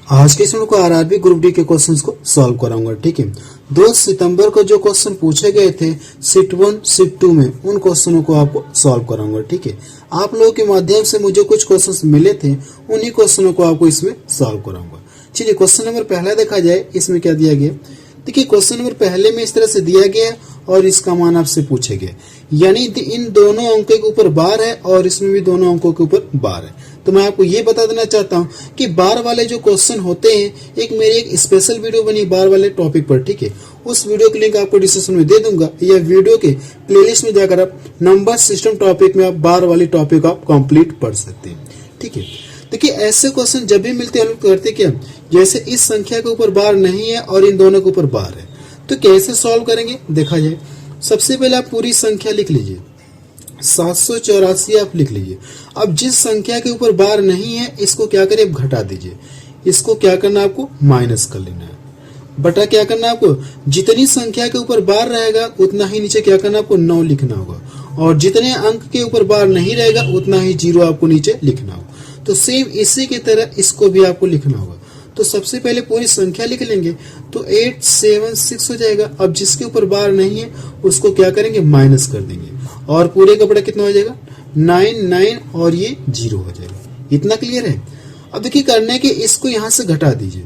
आज के इसमें को आरआरबी ग्रुप डी के क्वेश्चंस को सॉल्व कराऊंगा। ठीक है, 2 सितंबर को जो क्वेश्चन पूछे गए थे शिफ्ट 1 शिफ्ट 2 में, उन क्वेश्चनों को आपको सॉल्व कराऊंगा। ठीक है, आप लोगों के माध्यम से मुझे कुछ क्वेश्चंस मिले थे, उन्हीं क्वेश्चनों को आपको इसमें सॉल्व कराऊंगा। चलिए क्वेश्चन नंबर पहला देखा जाए, इसमें क्या दिया गया। देखिए क्वेश्चन नंबर पहले में इस तरह से दिया गया और इसका मान आपसे पूछे गए, यानी इन दोनों अंकों के ऊपर बार है और इसमें भी दोनों अंकों के ऊपर बार है। तो मैं आपको ये बता देना चाहता हूँ कि बार वाले जो क्वेश्चन होते हैं, मेरी एक स्पेशल वीडियो बनी बार वाले टॉपिक पर। ठीक है, उस वीडियो की लिंक आपको डिस्क्रिप्शन में दे दूंगा, या वीडियो के प्लेलिस्ट में जाकर आप नंबर सिस्टम टॉपिक में आप बार वाली टॉपिक आप कंप्लीट पढ़ सकते हैं। ठीक है, देखिए ऐसे क्वेश्चन जब भी मिलते हैं हम लोग करते क्या, जैसे इस संख्या के ऊपर बार नहीं है और इन दोनों के ऊपर बार है, तो कैसे सॉल्व करेंगे देखा जाए। सबसे पहले आप पूरी संख्या लिख लीजिए, 784 आप लिख लीजिए। अब जिस संख्या के ऊपर बार नहीं है इसको क्या करें, घटा दीजिए। इसको क्या करना है, आपको माइनस कर लेना है, बटा क्या करना है आपको, जितनी संख्या के ऊपर बार रहेगा उतना ही नीचे क्या करना है, आपको 9 लिखना होगा, और जितने अंक के ऊपर बार नहीं रहेगा उतना ही 0 आपको नीचे लिखना होगा। तो सेम इसी की तरह इसको भी आपको लिखना होगा। तो सबसे पहले पूरी संख्या लिख लेंगे, तो 876 हो जाएगा। अब जिसके ऊपर बार नहीं है उसको क्या करेंगे, माइनस कर देंगे, और पूरे का बड़ा कितना हो जाएगा, 9 और ये 0 हो जाएगा। इतना क्लियर है। अब देखिए करने के इसको यहां से घटा दीजिए।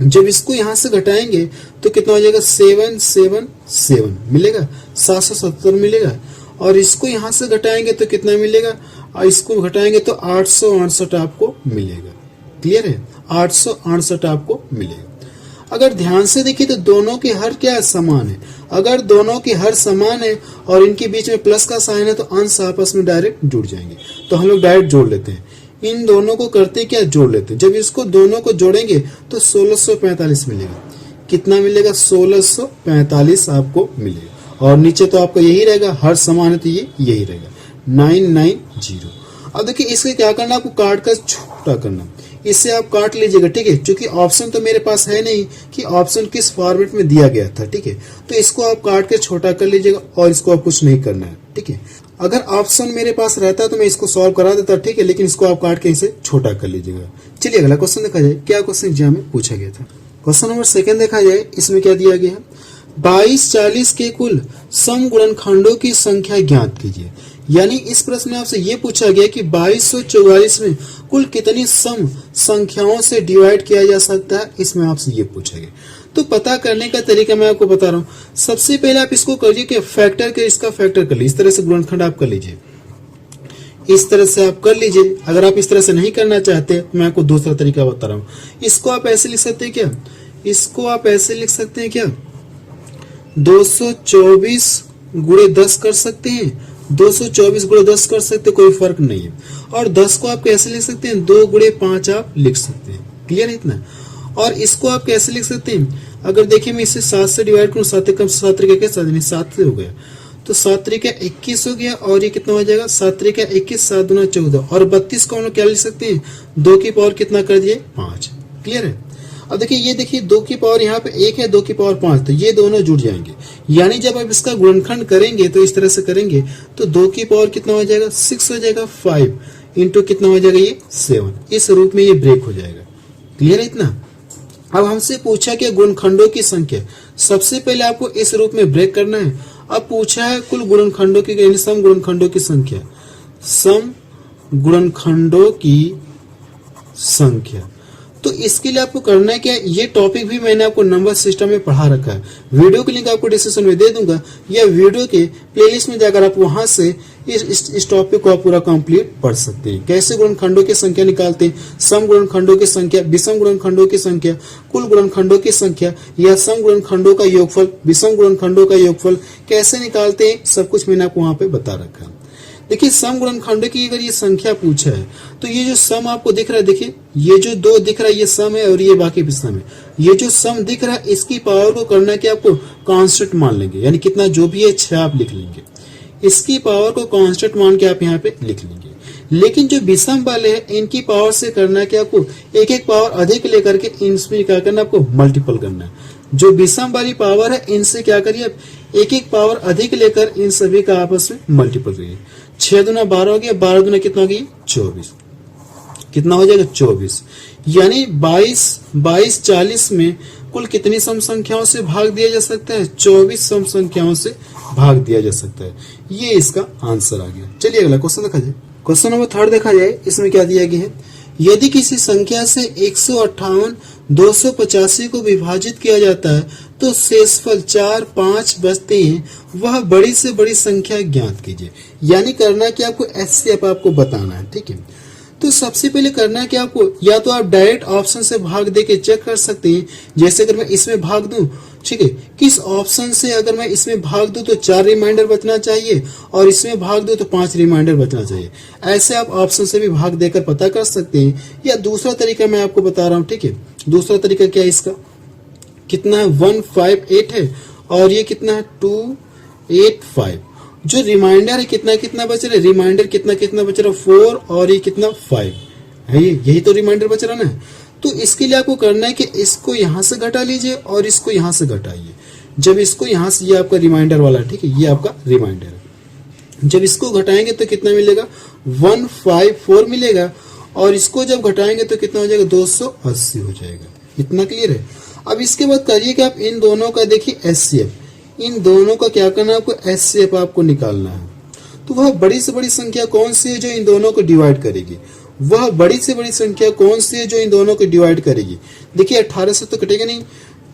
जब इसको यहां से घटाएंगे तो कितना हो जाएगा, 777 मिलेगा, 770 मिलेगा। और इसको यहां से घटाएंगे तो कितना मिलेगा, और इसको घटाएंगे तो 868 आपको मिलेगा। क्लियर है, 868 आपको मिलेगा। अगर ध्यान से देखिए तो दोनों के हर क्या समान है। अगर दोनों के हर समान है और इनके बीच में प्लस का साइन है तो अंश आपस में डायरेक्ट जुड़ जाएंगे। तो हम लोग डायरेक्ट जोड़ लेते हैं, इन दोनों को करते क्या, जोड़ लेते हैं। जब इसको दोनों को जोड़ेंगे तो 1645 मिलेगा। कितना मिलेगा, 1645 आपको मिलेगा। और नीचे तो आपका यही रहेगा, हर समान है तो ये यही रहेगा, 990। अब देखिए इसके क्या करना, आपको काट कर छोटा करना। इससे आप काट लीजिएगा। ठीक है, क्योंकि ऑप्शन तो मेरे पास है नहीं कि ऑप्शन किस फॉर्मेट में दिया गया था। ठीक है, तो इसको आप काट के छोटा कर लीजिएगा और इसको आप कुछ नहीं करना है। ठीक है, अगर ऑप्शन मेरे पास रहता तो मैं इसको सॉल्व करा देता। ठीक है, लेकिन इसको आप काट के इसे छोटा कर लीजिएगा। चलिए अगला क्वेश्चन देखा जाए, क्या क्वेश्चन एग्जाम में पूछा गया था। क्वेश्चन नंबर 2 देखा जाए, इसमें क्या दिया गया है, 2240 के कुल सम गुणनखंडों की संख्या ज्ञात कीजिए। यानी इस प्रश्न में आपसे ये पूछा गया कि 2244 में कुल कितनी सम संख्याओं से डिवाइड किया जा सकता है, इसमें आपसे ये पूछा गया। तो पता करने का तरीका मैं आपको बता रहा हूँ। सबसे पहले आप इसको करिए कि फैक्टर के इसका फैक्टर कर लीजिए। इस तरह से गुणनखंड आप कर लीजिए, इस तरह से आप कर लीजिए। अगर आप इस तरह से नहीं करना चाहते मैं आपको दूसरा तरीका बता रहा हूँ। इसको आप ऐसे लिख सकते हैं क्या, इसको आप ऐसे लिख सकते हैं क्या, 224 गुणे 10 कर सकते हैं, 224 गुणे 10 कर सकते, कोई फर्क नहीं है। और 10 को आप कैसे लिख सकते हैं, 2 गुणे 5 आप लिख सकते हैं। क्लियर है इतना। और इसको आप कैसे लिख सकते हैं, अगर देखिए मैं इसे 7 से डिवाइड करूँ, 7 कम 7 तरीके के 7 से हो गया, तो 7 तरीके 21 हो गया। और ये कितना हो जाएगा, 7 तरीके 21, 7 दूना 14। और 32 को हम लोग क्या लिख सकते हैं, 2 की पावर कितना कर दिए, 5। क्लियर है। अब देखिए ये देखिए 2 की पावर यहाँ पे 1 है, 2 की पावर 5, तो ये दोनों जुड़ जाएंगे। यानी जब आप इसका गुणनखंड करेंगे तो इस तरह से करेंगे तो 2 की पावर कितना हो जाएगा, 6 हो जाएगा, 5 इंटू कितना हो जाएगा, ये 7। इस रूप में ये ब्रेक हो जाएगा। क्लियर है इतना। अब हमसे पूछा कि गुणनखंडों की संख्या, सबसे पहले आपको इस रूप में ब्रेक करना है। अब पूछा है कुल गुणनखंडों की, यानी सम गुणनखंडों की संख्या, सम गुणनखंडों की संख्या। तो इसके लिए आपको करना है क्या, ये टॉपिक भी मैंने आपको नंबर सिस्टम में पढ़ा रखा है। वीडियो की लिंक आपको डिस्क्रिप्शन में दे दूंगा, या वीडियो के प्लेलिस्ट में जाकर आप वहां से इस टॉपिक को आप पूरा कंप्लीट पढ़ सकते हैं। कैसे गुणनखंडों की संख्या निकालते हैं, सम गुणनखंडों की संख्या, विषम गुणनखंडों की संख्या, कुल गुणनखंडों की संख्या, या सम गुणनखंडों का योगफल, विषम गुणनखंडों का योगफल कैसे निकालते हैं, सब कुछ मैंने आपको वहां पे बता रखा है। देखिए सम गुणनखंड की अगर ये संख्या पूछा है तो ये जो सम आपको दिख रहा है, देखिए ये जो 2 दिख रहा है ये सम है और ये बाकी भी सम है। ये जो सम दिख रहा है इसकी पावर को करना है कि आपको कांस्टेंट मान लेंगे, यानी कितना जो भी है 6 आप लिख लेंगे। इसकी पावर को कांस्टेंट मान के आप यहाँ पे लिख लेंगे। लेकिन जो विषम वाले हैं इनकी पावर से करना है कि आपको एक पावर अधिक लेकर के इनमें क्या करना है, आपको मल्टीपल करना है। जो विषम वाली पावर है इनसे क्या करिए, आप एक पावर अधिक लेकर इन सभी का आपस में मल्टीपल करिए। 6 दूना 12 हो गया, 12 दूना कितना हो गया, 24। कितना हो जाएगा 24। यानी 22 40 में कुल कितनी सम संख्याओं से भाग दिया जा सकता है? 24 सम संख्याओं से भाग दिया जा सकता है। ये इसका आंसर आ गया। चलिए अगला क्वेश्चन देखा जाए। क्वेश्चन नंबर 3 देखा जाए, इसमें क्या दिया गया है? यदि किसी संख्या से 158 285 को विभाजित किया जाता है तो शेषफल 4 5 बचते हैं, वह बड़ी से बड़ी संख्या ज्ञात कीजिए। यानी करना कि आपको एचसीएफ आपको बताना है, ठीक है। तो सबसे पहले करना है कि आपको या तो आप डायरेक्ट ऑप्शन से भाग दे के चेक कर सकते हैं। जैसे अगर मैं इसमें भाग दूं, ठीक है, किस ऑप्शन से अगर मैं इसमें भाग दूं तो 4 रिमाइंडर बचना चाहिए और इसमें भाग दूं तो 5 रिमाइंडर बचना चाहिए। ऐसे आप ऑप्शन से भी भाग देकर पता कर सकते हैं। या दूसरा तरीका मैं आपको बता रहा हूं, ठीक है। दूसरा तरीका क्या है इसका? कितना है? 158 है और ये कितना है? 285। जो रिमाइंडर है कितना कितना बच रहा है? रिमाइंडर कितना कितना बच रहा है? 4 और ये कितना 5 है। यही तो रिमाइंडर बच रहा ना। तो इसके लिए आपको करना है कि इसको यहां से घटा लीजिए और इसको यहां से घटाइए। जब इसको यहां से, ये आपका रिमाइंडर वाला, ठीक है, ये आपका रिमाइंडर है। जब इसको घटाएंगे तो कितना मिलेगा? 154 मिलेगा और इसको जब घटाएंगे तो कितना हो जाएगा? 280 हो जाएगा। इतना क्लियर है। अब इसके बाद करिए कि आप इन दोनों का देखिए एचसीएफ, इन दोनों का क्या करना है आपको? एचसीएफ आपको निकालना है। तो वह बड़ी से बड़ी संख्या कौन सी है जो इन दोनों को डिवाइड करेगी? वह बड़ी से बड़ी संख्या कौन सी है जो इन दोनों को डिवाइड करेगी? देखिए 18 से तो कटेगा नहीं,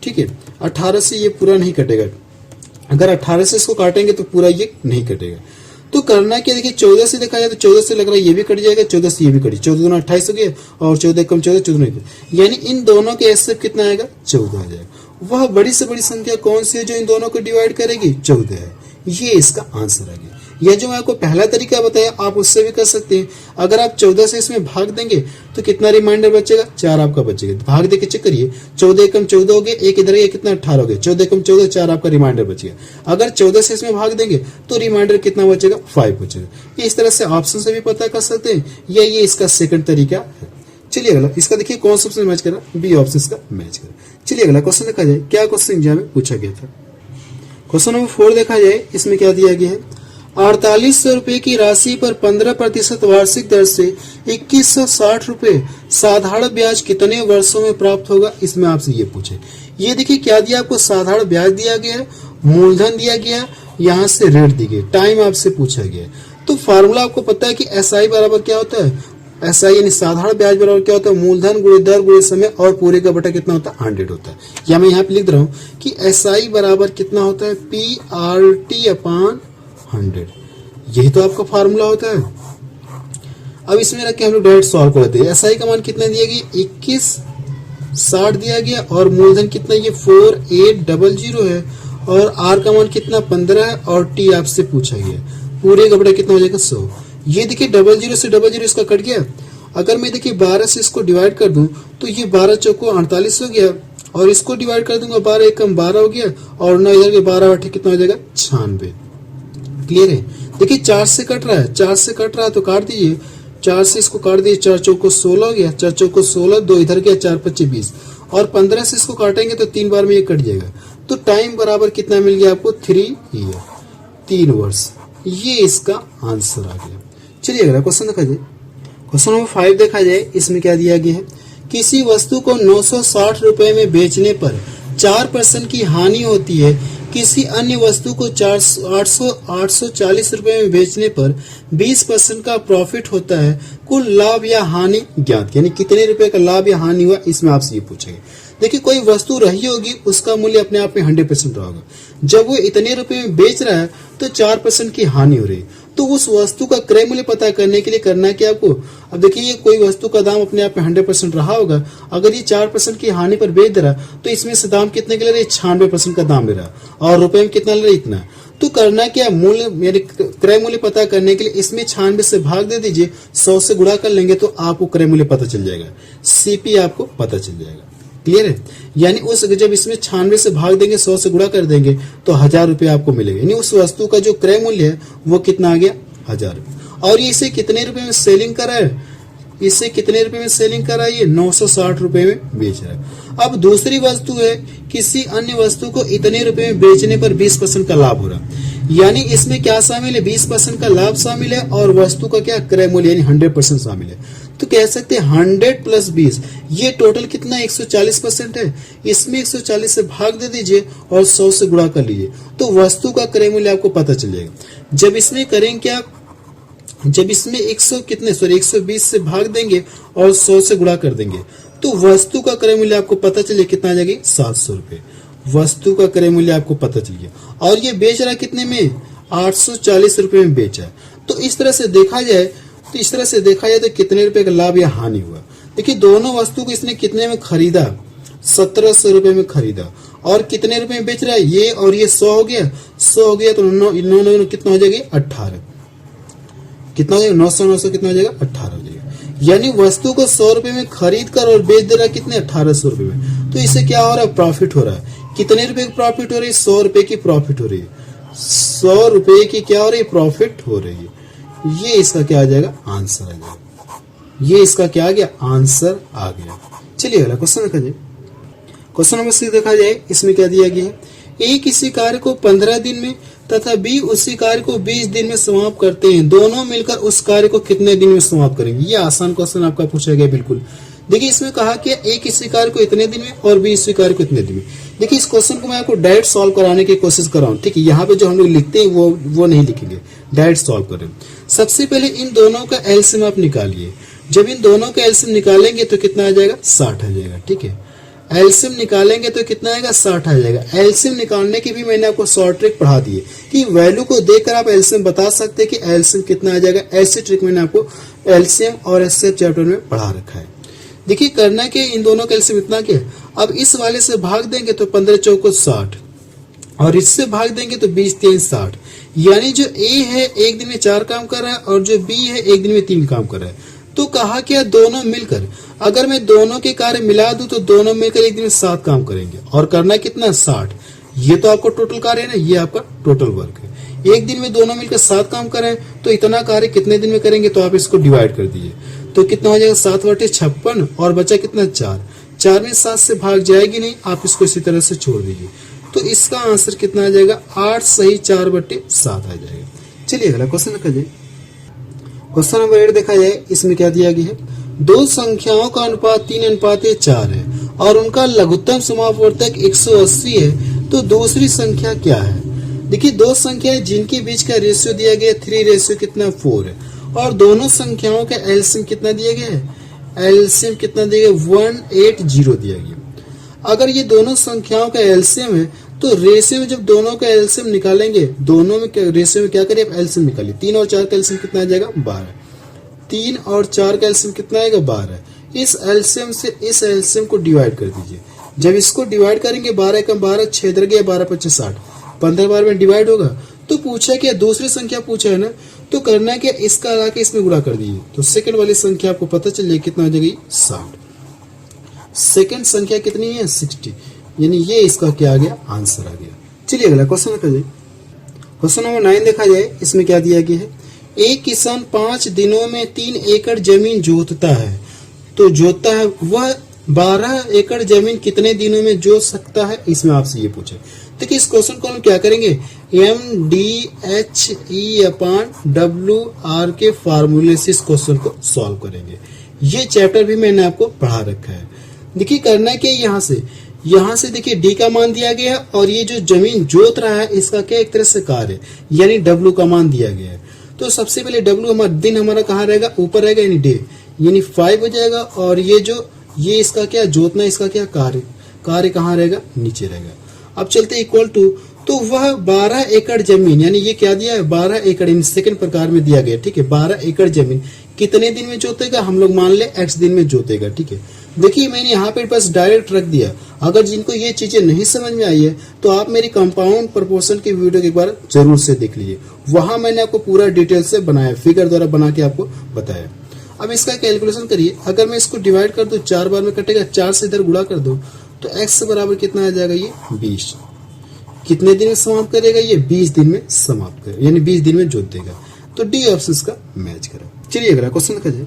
ठीक है। 18 से ये पूरा नहीं कटेगा। अगर 18 से इसको काटेंगे तो पूरा ये नहीं कटेगा। तो करना क्या? देखिए 14 से देखा जाए तो 14 से लग रहा है ये भी कट जाएगा, 14 से ये भी कटी, 14 दूना 28 हो गया और 14 कम 14 14, यानी इन दोनों के एचसीएफ कितना आएगा? 14 आ जाएगा। वह बड़ी से बड़ी संख्या कौन सी है जो इन दोनों को डिवाइड करेगी? 14 है। ये इसका आंसर आ गया। यह जो मैं आपको पहला तरीका बताया आप उससे भी कर सकते हैं। अगर आप 14 से इसमें भाग देंगे तो कितना रिमाइंडर बचेगा? 4 आपका बचेगा। भाग दे के चेक करिए, 14 कम 14 हो गया, एक इधर गया, कितना 18 हो गया, 14 कम 14 4 आपका रिमाइंडर बचेगा। अगर 14 से इसमें भाग देंगे तो रिमाइंडर कितना बचेगा? 5 बचेगा। इस तरह से ऑप्शन से भी पता कर सकते हैं। ये इसका सेकंड तरीका है। चलिए अगला, इसका देखिए कौन सा ऑप्शन मैच कर रहा है? बी ऑप्शन का मैच कर। चलिए अगला क्वेश्चन देखा जाए। क्या क्वेश्चन एग्जाम में पूछा गया था? क्वेश्चन नंबर 4 देखा जाए। इसमें क्या दिया गया है? 4800 रुपए की राशि पर 15% वार्षिक दर से 2160 रुपए साधारण ब्याज कितने वर्षों में प्राप्त होगा? इसमें आपसे ये पूछे। ये देखिए क्या दिया आपको? साधारण ब्याज दिया गया, मूलधन दिया गया, यहाँ से रेट दी गई, टाइम आपसे पूछा गया। तो फार्मूला आपको पता है कि एसआई बराबर क्या होता है? एसआई यानी साधारण ब्याज बराबर क्या होता है? मूलधन गुणे दर गुणे समय और पूरे का बटा कितना होता है? 100 होता है। या मैं यहाँ पे लिख रहा हूँ कि एसआई बराबर कितना होता है? PRT upon 100। यही तो आपका फार्मूला होता है। अब इसमें रख के हम लोग डायरेक्ट सॉल्व कर देते हैं। एसआई का मान कितना दिया गया? 2160 दिया गया और मूलधन कितना? ये 4800 है और आर का मान कितना? 15 है और टी आपसे पूछा गया। पूरे का बटा कितना हो जाएगा? 100। ये देखिए 00 से 00 इसका कट गया। अगर मैं देखिए 12 से इसको डिवाइड कर दूं तो ये 12 चौको 48 हो गया और इसको डिवाइड कर दूंगा 12 एकम 12 हो गया और 9 इधर के 12 8 कितना हो जाएगा? 96। क्लियर है? देखिए 4 से कट रहा है, 4 से कट रहा है तो काट दीजिए। 4 से इसको काट दीजिए, 4 चौको 16 हो गया, 4 चौको 16, 2 इधर गया, 4 25 20 और 15 से इसको काटेंगे तो 3 बार में ये कट जाएगा। तो टाइम बराबर कितना मिल गया आपको? 3 ईयर, 3 वर्ष। ये इसका आंसर आ गया। चलिए अगला क्वेश्चन देखा जाए। क्वेश्चन नंबर 5 देखा जाए। इसमें क्या दिया गया है? किसी वस्तु को 960 रुपए में बेचने पर 4% की हानि होती है, किसी अन्य वस्तु को 840 रुपए में बेचने पर 20% का प्रॉफिट होता है, कुल लाभ या हानि ज्ञात। यानी कितने रुपए का लाभ या हानि हुआ? इसमें आपसे ये पूछेंगे। देखिए कोई वस्तु रही होगी, उसका मूल्य अपने आप में 100% रहा होगा। जब वो इतने रुपए में बेच रहा है तो 4% की हानि हो रही है। तो उस वस्तु का क्रय मूल्य पता करने के लिए करना है कि आपको, अब देखिए ये कोई वस्तु का दाम अपने आप में 100% रहा होगा। अगर ये 4% की हानि पर बेच दे रहा तो इसमें से दाम कितने के ले रहे? 96% का दाम ले रहा और रुपए में कितना ले रहा? इतना। तो करना क्या? मूल्य यानी क्रय मूल्य पता करने के लिए इसमें 96 से भाग दे दीजिए, 100 से गुणा कर लेंगे तो आपको क्रय मूल्य पता चल जाएगा, सीपी आपको पता चल जाएगा। क्लियर है? यानी उस जब इसमें 96 से भाग देंगे, 100 से गुणा कर देंगे तो 1000 रुपये आपको मिलेगा। यानी उस वस्तु का जो क्रय मूल्य है वो कितना आ गया? 1000 रुपये। और ये इसे कितने रुपए में सेलिंग करा है? इसे कितने रुपए में सेलिंग करा? ये 960 रुपए में बेच रहा है। अब दूसरी वस्तु है, किसी अन्य वस्तु को इतने रुपए में बेचने पर 20% का लाभ हो रहा है। यानी इसमें क्या शामिल है? 20% का लाभ शामिल है और वस्तु का क्या? क्रय मूल्य यानी 100% शामिल है। तो कह सकते हैं 100 प्लस 20, ये टोटल कितना 140% है। इसमें 140 से भाग दे दीजिए और 100 से गुणा कर लीजिए, तो वस्तु का क्रय मूल्य आपको पता चलेगा। जब इसमें करेंगे क्या, जब इसमें 120 से भाग देंगे और 100 से गुणा कर देंगे, तो वस्तु का क्रय मूल्य आपको पता चले कितना आ जाएगा, 700 रुपए। वस्तु का क्रय मूल्य आपको पता चल गया। और ये बेच रहा कितने में, 840 रुपए में बेचा। तो इस तरह से देखा जाए तो कितने रुपए का लाभ या हानि हुआ। देखिए दोनों वस्तु को इसने कितने में खरीदा, 1700 रुपए में खरीदा। और कितने रुपए में बेच रहा है, ये और ये 100 हो गया, 100 हो गया तो इन्होंने कितना हो जाएगा, 18। कितना हो जाएगा, 900 कितना हो जाएगा, 18 हो जाएगा। यानी वस्तु को 100 रुपए में खरीद कर और बेच दे रहा है कितने, 1800 रुपए में। तो इससे क्या हो रहा है, प्रॉफिट हो रहा है। कितने रुपए की प्रॉफिट हो रही है, 100 रुपए की प्रॉफिट हो रही है। 100 रुपए की क्या हो रही है, प्रॉफिट हो रही है। ये इसका क्या आ जाएगा, आंसर आ जाएगा। ये इसका क्या आ गया, आंसर आ गया। चलिए अगला क्वेश्चन देखा जाए। क्वेश्चन नंबर 6 देखा जाए, इसमें क्या दिया गया है, ए किसी कार्य को 15 दिन में तथा बी उसी कार्य को 20 दिन में समाप्त करते हैं, दोनों मिलकर उस कार्य को कितने दिन में समाप्त करेंगे। ये आसान क्वेश्चन आपका पूछा गया बिल्कुल। देखिए इसमें कहा कि ए किसी कार्य को इतने दिन में और बी इसी कार्य को इतने दिन में। देखिए इस क्वेश्चन को मैं आपको डायरेक्ट सॉल्व कराने की कोशिश कर रहा हूँ, ठीक है। यहाँ पे जो हम लोग लिखते हैं वो नहीं लिखेंगे, डायरेक्ट सॉल्व करें। सबसे पहले इन दोनों का एलसीएम आप निकालिए। जब इन दोनों का एलसीएम निकालेंगे तो कितना आ जाएगा, 60 आ जाएगा, ठीक है। एलसीएम निकालेंगे तो कितना आएगा, 60 आ जाएगा। एलसीएम निकालने की भी मैंने आपको शॉर्ट ट्रिक पढ़ा दी है कि वैल्यू को देखकर आप एलसीएम बता सकते हैं कि एलसीएम कितना आ जाएगा। ऐसी ट्रिक मैंने आपको एलसीएम और एचसीएफ चैप्टर में पढ़ा रखा है। देखिए करना क्या, इन दोनों का एलसीएम इतना क्या, अब इस वाले से भाग देंगे तो 15 चौको 60 और इससे भाग देंगे तो 20 3 60। यानी जो ए है एक दिन में 4 काम कर रहा है और जो बी है एक दिन में 3 काम कर रहा है। तो कहा क्या, दोनों मिलकर, अगर मैं दोनों के कार्य मिला दूं तो दोनों मिलकर एक दिन में 7 काम करेंगे और करना कितना, 60। ये तो आपको टोटल कार्य है ना, ये आपका टोटल वर्क है। एक दिन में दोनों मिलकर 7 काम करें तो इतना कार्य कितने दिन में करेंगे, तो आप इसको डिवाइड कर दीजिए तो कितना हो जाएगा, 7/56 और बचा कितना, 4 में 7 से भाग जाएगी नहीं, आप इसको इसी तरह से छोड़ दीजिए। तो इसका आंसर कितना आ जाएगा, 8 सही 4/7 आ जाएगा। चलिए अगला क्वेश्चन देखा जाए। क्वेश्चन नंबर 8 देखा जाए, इसमें क्या दिया गया है, दो संख्याओं का अनुपात 3:4 है और उनका लघुत्तम समापवर्तक 180 है, तो दूसरी संख्या क्या है। देखिए दो संख्याएं जिनके बीच का रेशियो दिया गया 3:4 है और दोनों संख्याओं का एलसीएम कितना दिया गया है, एलसीएम कितना दिया गया, 180 दिया गया। अगर ये दोनों संख्याओं का एलसीएम है तो रेशियो में जब दोनों का एलसीएम निकालेंगे, दोनों में रेशियो में क्या करिए, आप एलसीएम निकालिए। 3 और 4 का एलसीएम कितना आ जाएगा, 12। 3 और 4 का एलसीएम कितना आएगा, 12। इस एलसीएम से इस एलसीएम को डिवाइड कर दीजिए। जब इसको डिवाइड करेंगे 12 का 12 6 इधर गया, 12×5 60, 15 बार में डिवाइड होगा। तो पूछा क्या, दूसरी संख्या पूछा है ना, तो करना क्या, इसका लाके इसमें गुणा कर दीजिए तो सेकंड वाली संख्या आपको पता चल जाएगी कितना हो जाएगी, 60। सेकंड संख्या कितनी है, 60। यानी ये इसका क्या आ गया, आंसर आ गया। चलिए अगला क्वेश्चन देखा जाए। क्वेश्चन नंबर 9 देखा जाए, इसमें क्या दिया गया है, एक किसान 5 दिनों में 3 एकड़ जमीन जोतता है, तो जोतता है वह 12 एकड़ जमीन कितने दिनों में जोत सकता है, इसमें आपसे ये पूछे। देखिए इस क्वेश्चन को हम क्या करेंगे, MDHE/WR के फार्मूले से इस क्वेश्चन को सॉल्व करेंगे। ये चैप्टर भी मैंने आपको पढ़ा रखा है। देखिए करना क्या, यहाँ से देखिए D का मान दिया गया है और ये जो जमीन जोत रहा है इसका क्या एक तरह से कार्य है, यानी W का मान दिया गया है। तो सबसे पहले W हमारा दिन हमारा कहाँ रहेगा, ऊपर रहेगा, यानी डे, यानी 5 हो जाएगा। और ये इसका क्या जोतना, इसका क्या कार्य कहाँ रहेगा, नीचे रहेगा। अब चलते इक्वल टू, तो वह 12 एकड़ जमीन, यानी ये क्या दिया है, 12 एकड़ इन सेकंड प्रकार में दिया गया, ठीक है। 12 एकड़ जमीन कितने दिन में जोतेगा, हम लोग मान ले x दिन में जोतेगा, ठीक है। देखिए मैंने यहाँ पे बस डायरेक्ट रख दिया। अगर जिनको ये चीजें नहीं समझ में आई है तो आप मेरी कंपाउंड प्रोपोर्शन की वीडियो एक बार जरूर से देख लीजिए, वहां मैंने आपको पूरा डिटेल से बनाया, फिगर द्वारा बना के आपको बताया। अब इसका कैलकुलेशन करिए, अगर मैं इसको डिवाइड कर दूं 4 बार में कटेगा, 4 से इधर गुणा कर दो तो x बराबर कितना आ जाएगा, ये 20। कितने दिन में समाप्त करेगा, ये 20 दिन में समाप्त करेगा, यानी 20 दिन में जोत देगा। तो डी ऑप्शन का मैच करें। चलिए अगला क्वेश्चन देखा जाए।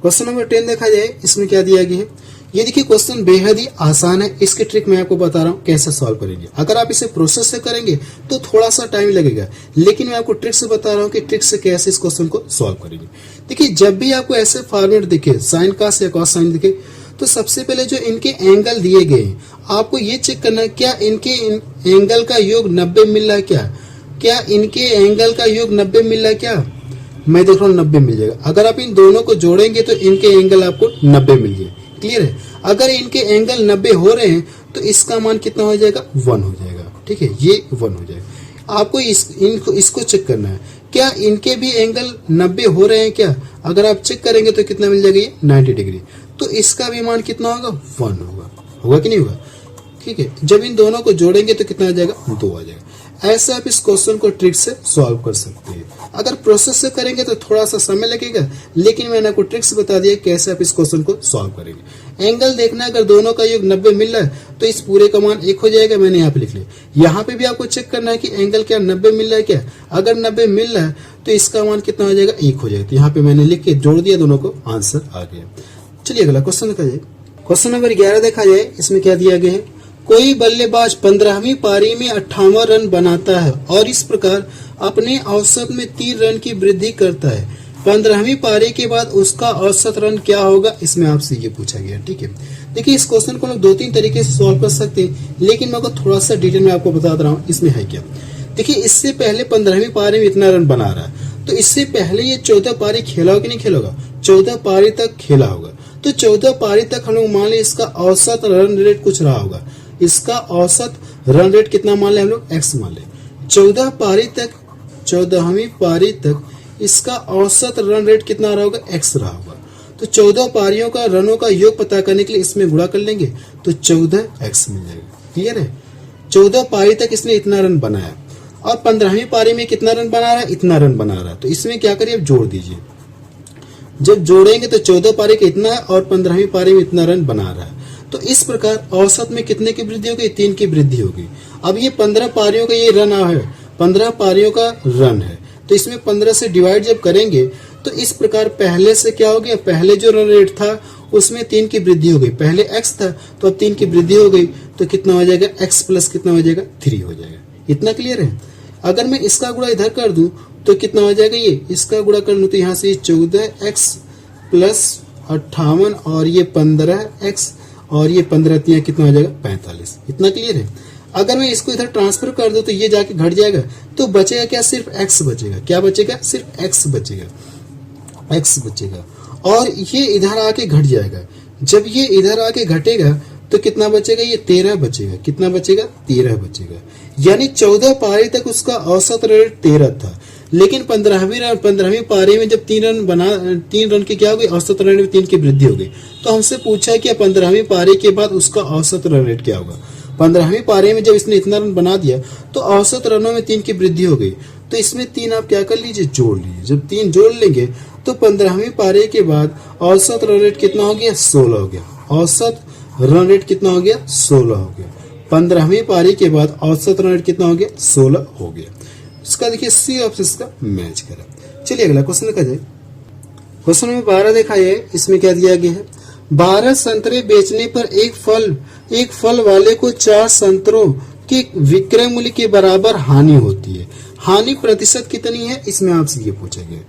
क्वेश्चन नंबर 10 देखा जाए, इसमें क्या दिया गया है, ये देखिए क्वेश्चन बेहद ही आसान है। इसकी ट्रिक मैं आपको बता रहा हूँ कैसे सॉल्व करेंगे। अगर आप इसे प्रोसेस से करेंगे तो थोड़ा सा टाइम लगेगा, लेकिन मैं आपको ट्रिक से बता रहा हूँ कि ट्रिक से कैसे इस क्वेश्चन को सॉल्व करेंगे। देखिए जब भी आपको ऐसे फॉर्मेट दिखे, साइन कॉस या कॉस साइन दिखे, तो सबसे पहले जो इनके एंगल दिए गए हैं आपको ये चेक करना है क्या इनके एंगल का योग 90 मिल रहा है, क्या इनके एंगल का योग 90 मिल रहा है। क्या मैं देख रहा हूँ 90 मिल जाएगा। अगर आप इन दोनों को जोड़ेंगे तो इनके एंगल आपको 90 मिल जाएगा। क्लियर है। अगर इनके एंगल 90 हो रहे हैं तो इसका मान कितना हो जाएगा, 1 हो जाएगा। ठीक है, ये 1 हो जाएगा। आपको इसको चेक करना है क्या इनके भी एंगल 90 हो रहे हैं क्या। अगर आप चेक करेंगे तो कितना मिल जाएगा, ये 90 डिग्री। तो इसका भी मान कितना होगा, 1 होगा कि नहीं होगा। ठीक है, जब इन दोनों को जोड़ेंगे तो कितना आ जाएगा, 2 आ जाएगा। ऐसे आप इस क्वेश्चन को ट्रिक से सॉल्व कर सकते हैं। अगर प्रोसेस से करेंगे तो थोड़ा सा समय लगेगा, लेकिन मैंने आपको ट्रिक्स बता दिया कैसे आप इस क्वेश्चन को सॉल्व करेंगे। एंगल देखना, अगर दोनों का योग 90 मिल रहा है तो इस पूरे का मान 1 हो जाएगा। मैंने यहाँ पे लिख लिया। यहाँ पे भी आपको चेक करना है कि एंगल क्या 90 मिल रहा है क्या। अगर 90 मिल रहा है तो इसका मान कितना हो जाएगा, 1 हो जाएगा। तो यहाँ पे मैंने लिख के जोड़ दिया दोनों को, आंसर आ गया। चलिए अगला क्वेश्चन देखा जाए। क्वेश्चन नंबर 11 देखा जाए। इसमें क्या दिया गया है, कोई बल्लेबाज 15वीं पारी में 58 रन बनाता है और इस प्रकार अपने औसत में 3 रन की वृद्धि करता है। 15वीं पारी के बाद उसका औसत रन क्या होगा, इसमें आपसे ये पूछा गया। ठीक है, देखिए इस क्वेश्चन को लोग 2-3 तरीके से सॉल्व कर सकते हैं, लेकिन मैं थोड़ा सा डिटेल में आपको बता रहा हूँ इसमें है क्या। देखिए इससे पहले 15वीं पारी में इतना रन बना रहा है, तो इससे पहले ये 14 पारी खेला होगा कि नहीं खेला होगा, 14 पारी तक खेला होगा। तो 14 पारी तक हम लोग मान लें इसका औसत रन रेट कुछ रहा होगा। इसका औसत रन रेट कितना मान ले हम लोग, x मान ले। 14 पारी तक, 14वीं पारी तक इसका औसत रन रेट कितना रहा होगा, x रहा होगा। तो 14 पारियों का रनों का योग पता करने के लिए इसमें गुणा कर लेंगे तो 14x मिल जाएगा। क्लियर है। 14 पारी तक इसने इतना रन बनाया और 15वीं पारी में कितना रन बना रहा है, इतना रन बना रहा है। तो इसमें क्या करिए, अब जोड़ दीजिए। जब जोड़ेंगे तो 14 पारी का इतना है और 15वीं पारी में इतना रन बना रहा है। तो इस प्रकार औसत में कितने की वृद्धि होगी, 3 की वृद्धि होगी। अब ये 15 पारियों का ये रन है, 15 पारियों का रन है, तो इसमें 15 से डिवाइड जब करेंगे तो इस प्रकार पहले से क्या हो गया, पहले जो रन रेट था उसमें 3 की वृद्धि हो गई। पहले x था तो अब 3 की वृद्धि हो गई, तो कितना हो जाएगा, x प्लस कितना हो जाएगा, 3 हो जाएगा। इतना क्लियर है। अगर मैं इसका गुणा इधर कर दूं तो कितना हो जाएगा, ये इसका गुणा कर लूं तो यहाँ से 14x प्लस 58 और ये 15x और ये 15 कितना हो जाएगा, 45। इतना क्लियर है। अगर मैं इसको इधर ट्रांसफर कर दूं तो ये जाके घट जाएगा, तो बचेगा क्या, सिर्फ x बचेगा। क्या बचेगा, सिर्फ x बचेगा, x बचेगा। और ये इधर आके घट जाएगा। जब ये इधर आके घटेगा तो कितना बचेगा, ये 13 बचेगा। कितना बचेगा, 13 बचेगा। यानी 14 पारी तक उसका औसत रेट 13 था, लेकिन 15वीं पारी में जब 3 रन की क्या हो गई, औसत रन में 3 की वृद्धि हो गई। तो हमसे पूछा कि 15वीं पारी के बाद उसका औसत रन रेट क्या होगा। 15वीं पारी में जब इसने इतना रन बना दिया तो औसत रनों में 3 की वृद्धि हो गई। तो इसमें 3 आप क्या कर लीजिए, जोड़ लीजिए। जब 3 जोड़ लेंगे तो 15वीं पारी के बाद औसत रन रेट कितना हो गया, 16 हो गया। औसत रन रेट कितना हो गया, 16 हो गया। 15वीं पारी के बाद औसत रन रेट कितना हो गया, 16 हो गया। इसका देखिए सी ऑप्शन इसका मैच करा। चलिए अगला क्वेश्चन देखा जाए। क्वेश्चन नंबर 12 देखा जाए। इसमें क्या दिया गया है, 12 संतरे बेचने पर एक फल वाले को 4 संतरों के विक्रय मूल्य के बराबर हानि होती है। हानि प्रतिशत कितनी है, इसमें आपसे ये पूछा गया।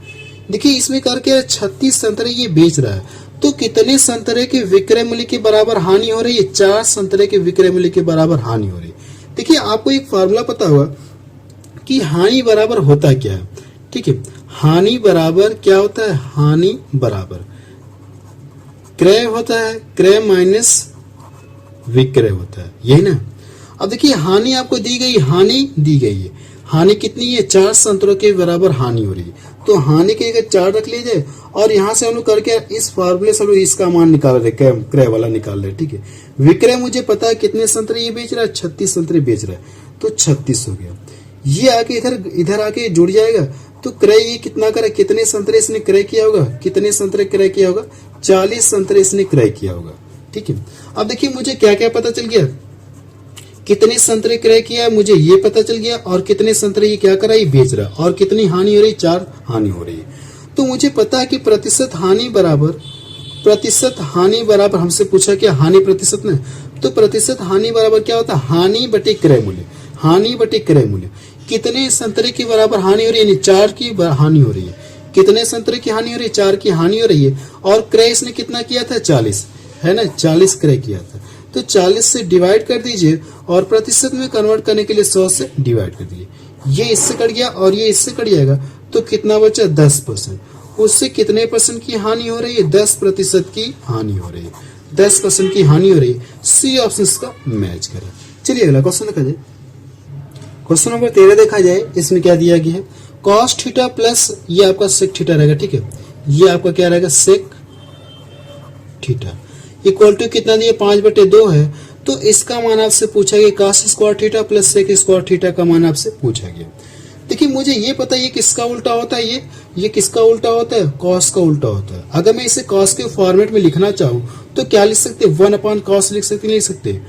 देखिए इसमें करके 36 संतरे ये बेच रहा है, तो कितने संतरे के विक्रय मूल्य के बराबर हानि हो रही है, 4 संतरे के विक्रय मूल्य के बराबर हानि हो रही है। देखिए आपको एक फॉर्मूला पता होगा कि हानि बराबर होता क्या है। ठीक है, हानि बराबर क्या होता है, हानि बराबर क्रय होता है, क्रय माइनस विक्रय होता है, यही ना। अब देखिए हानि आपको दी गई, हानि दी गई है। हानि कितनी है, 4 संतरों के बराबर हानि हो रही है। तो हानि के अगर 4 रख लीजिए और यहाँ से हम लोग करके इस फार्मूले से हम लोग इसका मान निकाल रहे, क्रय वाला निकाल रहे। ठीक है, विक्रय मुझे पता है कितने संतरे ये बेच रहा है, 36 संतरे बेच रहा है, तो 36 हो गया। ये आके इधर आके जुड़ जाएगा, तो क्रय ये कितना करे, कितने संतरे इसने क्रय किया होगा, कितने संतरे क्रय किया होगा, 40 संतरे इसने क्रय किया होगा। ठीक है, अब देखिए मुझे क्या क्या पता चल गया, कितने संतरे क्रय किया मुझे ये पता चल गया, और कितने संतरे ये क्या करा, ये बेच रहा, और कितनी हानि हो रही, 4 हानि हो रही है। तो मुझे पता है कि प्रतिशत हानि बराबर प्रतिशत हानि बराबर, हमसे पूछा क्या हानि प्रतिशत में, तो प्रतिशत हानि बराबर क्या होता है, हानि बटे क्रय मूल्य, हानि बटे क्रय मूल्य। कितने संतरे की बराबर हानि हो रही है, यानी 4 की हानि हो रही है। कितने संतरे की हानि हो रही है, 4 की हानि हो रही है। और क्रय इसने कितना किया था, 40 है ना, 40 क्रय किया था। तो 40 से डिवाइड कर दीजिए और प्रतिशत में कन्वर्ट करने के लिए 100 से डिवाइड कर दीजिए। ये इससे कट गया और ये इससे कट जाएगा, तो कितना बचा, 10%। उससे कितने परसेंट की हानि हो रही है, 10% की हानि हो रही है, 10% की हानि हो रही है। सी ऑप्शन इसका मैच करें। चलिए अगला क्वेश्चन देखा जाए। क्वेश्चन नंबर 13 देखा जाए, इसमें क्या दिया गया है, कॉस थीटा प्लस ये आपका सेक थीटा रहेगा, ठीक है, ये आपका क्या रहेगा, सेक थीटा इक्वल टू कितना दिया, 5/2 है। तो इसका मान आपसे पूछा गया cos square theta plus sec square theta का मान आपसे पूछा गया। देखिए मुझे ये पता है ये किसका उल्टा होता है, ये किसका उल्टा होता है, कॉस का उल्टा होता है। अगर मैं इसे कॉस के फॉर्मेट में लिखना चाहूँ तो क्या लिख सकते, 1/cos लिख सकते, नहीं लिख सकते।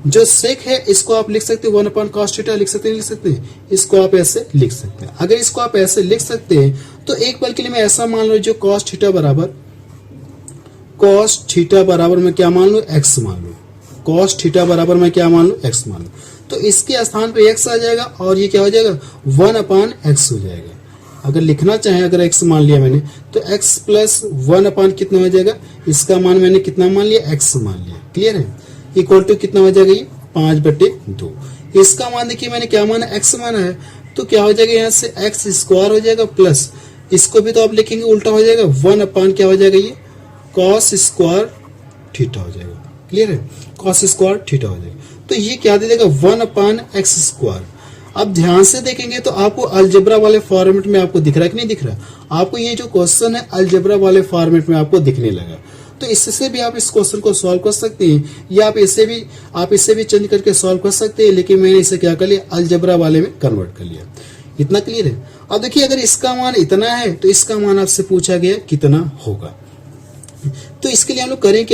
जो सेक है इसको आप लिख सकते, 1/cos थीटा लिख सकते, नहीं लिख सकते। इसको आप ऐसे लिख सकते हैं। अगर इसको आप ऐसे लिख सकते हैं तो एक पल के लिए मैं ऐसा मान लो, जो cos थीटा बराबर मैं क्या मान लू, x मान लू। cos थीटा बराबर मैं क्या मान लू, x मान लू। तो इसके स्थान पे x आ जाएगा और ये क्या हो जाएगा, 1/x हो जाएगा। अगर लिखना चाहे, अगर x मान लिया मैंने, तो x प्लस 1/ कितना हो जाएगा, इसका मान मैंने कितना मान लिया, x मान लिया। क्लियर है, इक्वल टू कितना हो जाएगा, ये 5/2। इसका मान देखिए मैंने क्या माना, x माना है, तो क्या हो जाएगा, यहाँ से x स्क्वायर हो जाएगा प्लस, इसको भी तो आप लिखेंगे उल्टा हो जाएगा, 1/ क्या हो जाएगा, ये cos स्क्वायर थीटा हो जाएगा। क्लियर है, cos स्क्वायर थीटा हो जाएगा। तो ये क्या दे देगा, 1/x स्क्वायर। अब ध्यान से देखेंगे तो आपको अलजेब्रा वाले फॉर्मेट में आपको दिख रहा है कि नहीं दिख रहा, आपको ये जो क्वेश्चन है अलजेब्रा वाले फॉर्मेट में आपको दिखने लगा। तो इससे भी आप इस क्वेश्चन को सॉल्व कर सकते हैं, या आप इसे भी चेंज करके सॉल्व कर सकते हैं, लेकिन मैंने इसे क्या कर लिया, अलजेब्रा वाले में कन्वर्ट कर लिया। इतना क्लियर है। अब देखिए अगर इसका मान इतना है तो इसका मान आपसे पूछा गया कितना होगा। तो इसके लिए हम लोग करें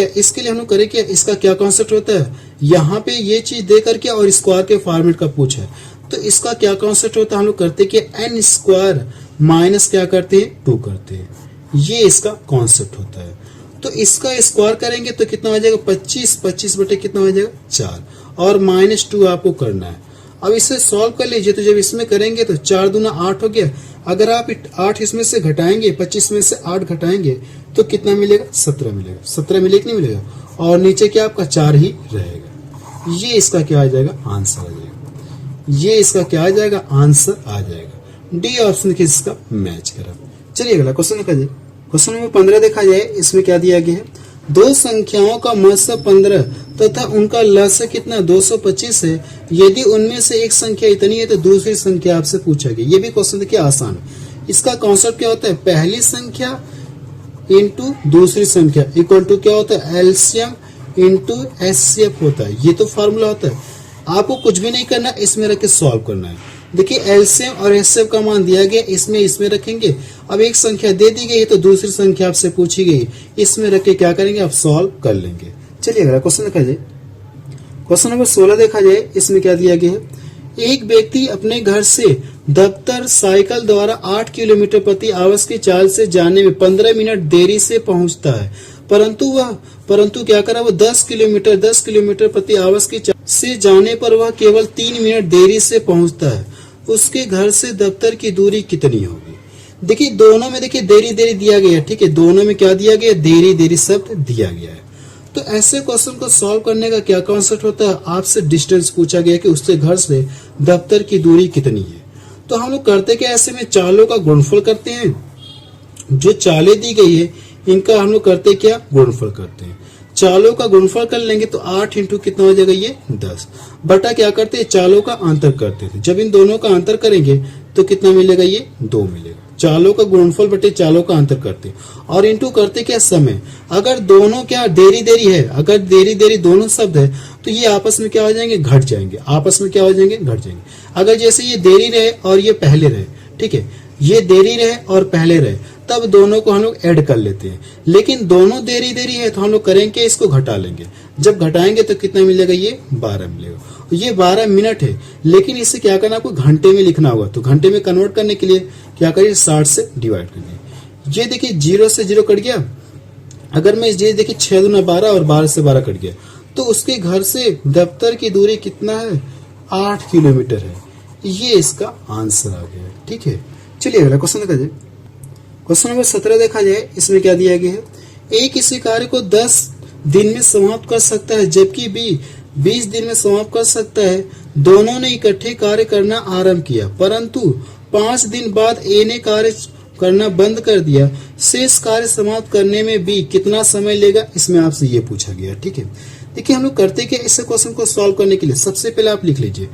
क्या, इसका क्या कॉन्सेप्ट होता है, यहाँ पे ये चीज दे करके और स्क्वायर के फॉर्मेट का पूछा है, तो इसका क्या कॉन्सेप्ट होता है, हम लोग करते कि n स्क्वायर माइनस क्या करते हैं, 2 करते हैं। ये इसका कॉन्सेप्ट होता है। तो इसका स्क्वायर करेंगे तो कितना हो जाएगा, 25 बटे कितना हो जाएगा, 4 और -2 आपको करना है। अब इसे सॉल्व कर लीजिए, तो जब इसमें करेंगे तो 4 दूना 8 हो गया। अगर आप 8 इसमें से घटाएंगे, 25 में से 8 घटाएंगे तो कितना मिलेगा, 17 मिलेगा। 17 मिलेगा कि नहीं मिलेगा, और नीचे क्या आपका 4 ही रहेगा। ये इसका क्या आ जाएगा, आंसर आ जाएगा। ये इसका क्या आ जाएगा, आंसर आ जाएगा। डी ऑप्शन के इसका मैच करा। चलिए अगला क्वेश्चन देखा जाए। क्वेश्चन नंबर 15 देखा जाए, इसमें क्या दिया गया है, दो संख्याओं का मध्य 15 तथा उनका लसागु कितना 225 है। यदि उनमें से एक संख्या इतनी है तो दूसरी संख्या आपसे पूछा गया। ये भी क्वेश्चन देखिए आसान है। इसका कॉन्सेप्ट क्या होता है, पहली संख्या इंटू दूसरी संख्या इक्वल टू क्या होता है, एलसीएम इंटू एचसीएफ होता है। ये तो फॉर्मूला होता है, आपको कुछ भी नहीं करना, इसमें रख के सॉल्व करना है। देखिए एलसीएम और एचसीएफ का मान दिया गया, इसमें रखेंगे। अब एक संख्या दे दी गई तो दूसरी संख्या आपसे पूछी गई, इसमें रख के क्या करेंगे, आप सॉल्व कर लेंगे। चलिए अगला क्वेश्चन देखा जाए। क्वेश्चन नंबर 16 देखा जाए, इसमें क्या दिया गया है, एक व्यक्ति अपने घर से दफ्तर साइकिल द्वारा 8 किलोमीटर प्रति आवर की चाल से जाने में 15 मिनट देरी से पहुंचता है, परंतु क्या करा, वो 10 किलोमीटर प्रति आवर की चाल से जाने पर वह केवल 3 मिनट देरी से पहुंचता है। उसके घर से दफ्तर की दूरी कितनी होगी। देखिए दोनों में देखिए देरी दिया गया है, ठीक है, दोनों में क्या दिया गया, देरी शब्द दिया गया है। तो ऐसे क्वेश्चन को सॉल्व करने का क्या कॉन्सेप्ट होता है, आपसे डिस्टेंस पूछा गया कि उससे घर से दफ्तर की दूरी कितनी है। तो हम लोग करते क्या, ऐसे में चालों का गुणनफल करते हैं। जो चालें दी गई है इनका हम लोग करते क्या, गुणनफल करते हैं। चालों का गुणनफल कर लेंगे तो 8 इंटू कितना हो जाएगा, ये 10 बटा क्या करते हैं, चालों का अंतर करते थे। जब इन दोनों का अंतर करेंगे तो कितना मिलेगा, ये 2 मिलेगा। चालों का गुणनफल बटे चालों का अंतर करते और इंटू करते क्या, समय। अगर दोनों क्या देरी है, अगर देरी दोनों शब्द है तो ये आपस में क्या हो जाएंगे, घट जाएंगे। आपस में क्या हो जाएंगे, घट जाएंगे। अगर जैसे ये देरी रहे और ये पहले रहे, ठीक है, ये देरी रहे और पहले रहे, तब दोनों को हम लोग ऐड कर लेते हैं। लेकिन दोनों देरी है तो हम लोग करेंगे इसको घटा लेंगे। जब घटाएंगे तो कितना मिलेगा, ये 12 मिलेगा। ये 12 मिनट है, लेकिन इसे क्या करना, आपको घंटे में लिखना होगा। तो घंटे में कन्वर्ट करने के लिए क्या करिए, 60 से डिवाइड करिए। ये देखिए 0 से 0 कट गया, अगर मैं ये देखिए 6 दूना 12 और 12 से 12 कट गया, तो उसके घर से दफ्तर की दूरी कितना है? 8 किलोमीटर है। ये इसका आंसर आ गया। ठीक है, चलिए अगला क्वेश्चन देखा जाए। क्वेश्चन नंबर 17 देखा जाए, इसमें क्या दिया गया है? ए किसी कार्य को 10 दिन में समाप्त कर सकता है, जबकि बी 20 दिन में समाप्त कर सकता है। दोनों ने इकट्ठे कार्य करना आरंभ किया, परंतु 5 दिन बाद ए ने कार्य करना बंद कर दिया। शेष कार्य समाप्त करने में बी कितना समय लेगा? इसमें आपसे ये पूछा गया। ठीक है, देखिए हम लोग करते क्या, इस क्वेश्चन को सॉल्व करने के लिए सबसे पहले आप लिख लीजिए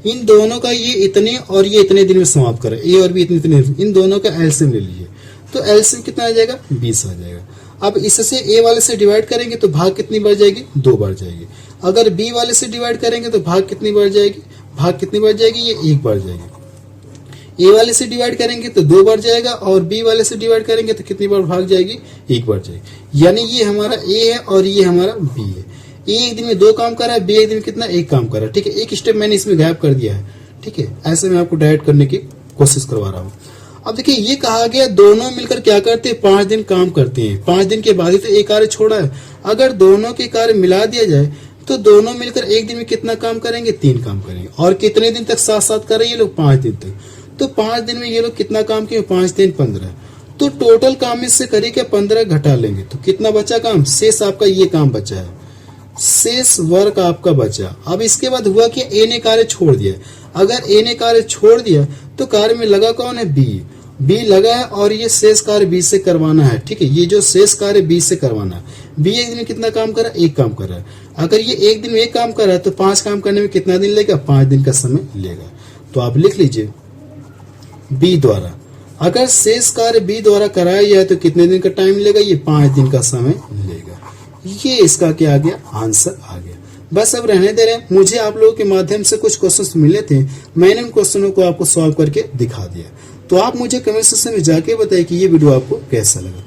इन दोनों का ये इतने और ये इतने दिन में समाप्त करे, ए और बी इतने, इन दोनों का एलसीएम ले लीजिए। तो एलसीएम कितना आ जाएगा? 20 आ जाएगा। अब इससे ए वाले से डिवाइड करेंगे तो भाग कितनी बार जाएगी? 2 बार जाएगी। अगर बी वाले से डिवाइड करेंगे तो भाग कितनी बार जाएगी? भाग कितनी बार जाएगी? ये 1 बार जाएगी। ए वाले से डिवाइड करेंगे तो 2 बार जाएगा, और बी वाले से डिवाइड करेंगे तो कितनी बार भाग जाएगी? 1 बार जाएगी। यानी ये हमारा ए है और ये हमारा बी है। ए एक दिन में 2 काम कर रहा है, बी एक दिन में कितना? 1 काम कर रहा है। ठीक है, एक स्टेप मैंने इसमें गायब कर दिया है। ठीक है, ऐसे मैं आपको डायरेक्ट करने की कोशिश करवा रहा हूँ। अब देखिए ये कहा गया दोनों मिलकर क्या करते हैं? 5 दिन काम करते हैं। 5 दिन के बाद ही तो एक कार्य छोड़ा है। अगर दोनों के कार्य मिला दिया जाए तो दोनों मिलकर एक दिन में कितना काम करेंगे? 3 काम करेंगे। और कितने दिन तक साथ साथ कर रहे हैं ये लोग? 5 दिन तक। तो 5 दिन में ये लोग कितना काम किए? 5 दिन 15। तो टोटल काम में से करेंगे 15 घटा लेंगे तो कितना बचा काम? शेष आपका ये काम बचा है, शेष वर्क आपका बचा। अब इसके बाद हुआ कि ए ने कार्य छोड़ दिया। अगर ए ने कार्य छोड़ दिया तो कार्य में लगा कौन है? बी। बी लगा है और ये शेष कार्य बी से करवाना है। ठीक है, ये जो शेष कार्य बी से करवाना है। बी एक दिन में कितना काम कर रहा है? 1 काम कर रहा है। अगर ये एक दिन में 1 काम कर रहा है तो 5 काम करने में कितना दिन लेगा? 5 दिन का समय लेगा। तो आप लिख लीजिए बी द्वारा, अगर शेष कार्य बी द्वारा कराया जाए तो कितने दिन का टाइम लेगा? ये 5 दिन का समय लेगा। ये इसका क्या आ गया? आंसर आ गया। बस अब रहने दे रहे हैं। मुझे आप लोगों के माध्यम से कुछ क्वेश्चंस मिले थे, मैंने उन क्वेश्चनों को आपको सॉल्व करके दिखा दिया। तो आप मुझे कमेंट सेक्शन में जाके बताइए कि ये वीडियो आपको कैसा लगा।